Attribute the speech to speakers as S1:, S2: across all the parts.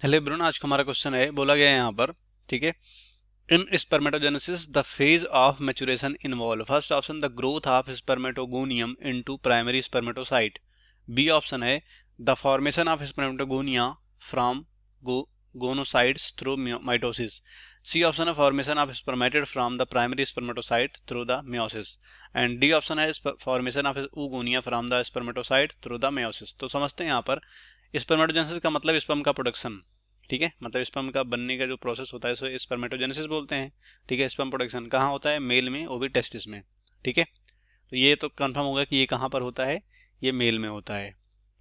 S1: Hello ब्रुन, आज का हमारा क्वेश्चन है, बोला गया है यहाँ पर, ठीक है। In spermatogenesis the phase of maturation involve first option the growth of spermatogonium into primary spermatocyte. B option है the formation of spermatogonia from gonocytes through mitosis. C option है formation of spermatid from the primary spermatocyte through the meiosis. And D option है formation of oogonia from the spermatocyte through the meiosis. तो समझते हैं यहाँ पर spermatogenesis का मतलब sperm का प्रोडक्शन, ठीक है। मतलब स्पर्म का बनने का जो प्रोसेस होता है इसे स्पर्मेटोजेनेसिस बोलते हैं, ठीक है। स्पर्म प्रोडक्शन कहाँ होता है? मेल में, वो भी टेस्टिस में, ठीक है। तो ये तो कंफर्म होगा कि ये कहाँ पर होता है, ये मेल में होता है,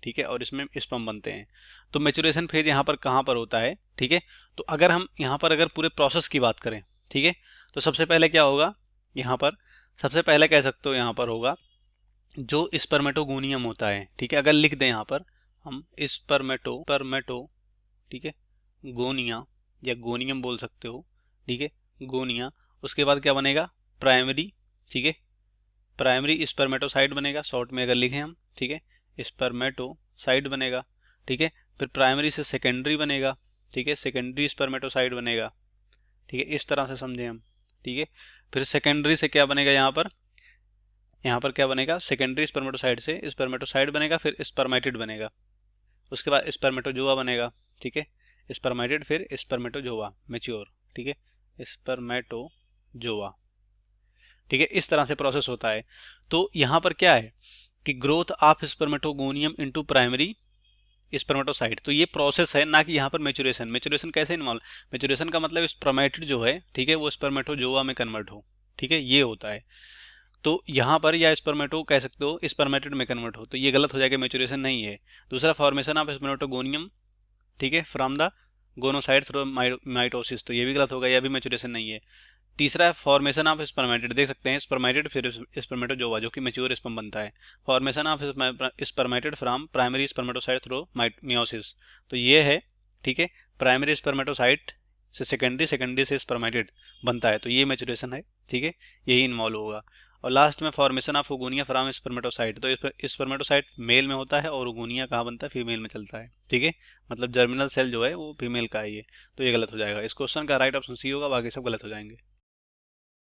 S1: ठीक है। और इसमें स्पर्म बनते हैं। तो मैच्योरेशन फेज यहाँ पर कहाँ पर होता है, ठीक है। तो अगर हम यहाँ पर अगर पूरे प्रोसेस की बात करें, ठीक है, तो सबसे पहले क्या होगा यहाँ पर, सबसे पहले कह सकते हो यहाँ पर होगा जो स्पर्मेटोगोनियम होता है, ठीक है। अगर लिख दें यहाँ पर हम स्पर्मेटो, ठीक है, गोनिया या गोनियम बोल सकते हो, ठीक है, गोनिया। उसके बाद क्या बनेगा? प्राइमरी, ठीक है, प्राइमरी स्पर्मेटोसाइट बनेगा, शॉर्ट में अगर लिखें हम, ठीक है, स्पर्मेटोसाइट बनेगा, ठीक है। फिर प्राइमरी से सेकेंडरी बनेगा, ठीक है, सेकेंडरी स्पर्मेटोसाइट बनेगा, ठीक है, इस तरह से समझे हम, ठीक है। फिर सेकेंडरी से क्या बनेगा यहाँ पर क्या बनेगा? सेकेंडरी स्पर्मेटोसाइट से स्पर्मेटोसाइट बनेगा, फिर स्पर्मेटिड बनेगा। उसके बाद स्पर्मेटोजोआ बनेगा, ठीक है, स्पर्मेटिड, फिर स्पर्मेटोजोआ मैच्योर, ठीक है, स्पर्मेटोजोआ, ठीक है। इस तरह से प्रोसेस होता है। तो यहाँ पर क्या है कि growth of spermatogonium into primary spermatocyte, तो ये प्रोसेस है, ना कि यहाँ पर मैच्योरेशन। मैच्योरेशन कैसे इन्वॉल्व? मैच्योरेशन का मतलब स्पर्मेटिड जो है, ठीक है, वो स्पर्मेटोजोआ में कन्वर्ट हो, ठीक है, ये होता है। तो यहाँ पर या स्पर्मेटो कह सकते हो स्पर्मेटिड में कन्वर्ट हो, तो ये गलत हो जाएगा, मैच्योरेशन नहीं है। दूसरा फॉर्मेशन ऑफ स्पर्मेटोगोनियम, ठीक है, फ्रॉम द गोनोसाइट थ्रू माइटोसिस, तो ये भी गलत होगा, यह भी मैच्योरेशन नहीं है। तीसरा है फॉर्मेशन ऑफ स्पर्मेटिड, देख सकते हैं स्पर्मेटिड फिर स्पर्मेटोजोआ जो कि मैच्योर स्पर्म बनता है। Formation of spermatid from primary spermatocyte through meiosis, तो ये है, ठीक है, प्राइमरी स्पर्मेटोसाइट से सेकेंडरी, सेकेंडरी से स्पर्मेटिड बनता है, तो ये मैच्योरेशन है, ठीक है, यही इन्वॉल्व होगा। और लास्ट में formation of oogonia from spermatocyte, तो स्पर्मेटोसाइट मेल में होता है और ओगोनिया कहाँ बनता है? फीमेल में चलता है, ठीक है। मतलब जर्मिनल सेल जो है वो फीमेल का है ये, तो ये गलत हो जाएगा। इस क्वेश्चन का राइट ऑप्शन सी होगा, बाकी सब गलत हो जाएंगे।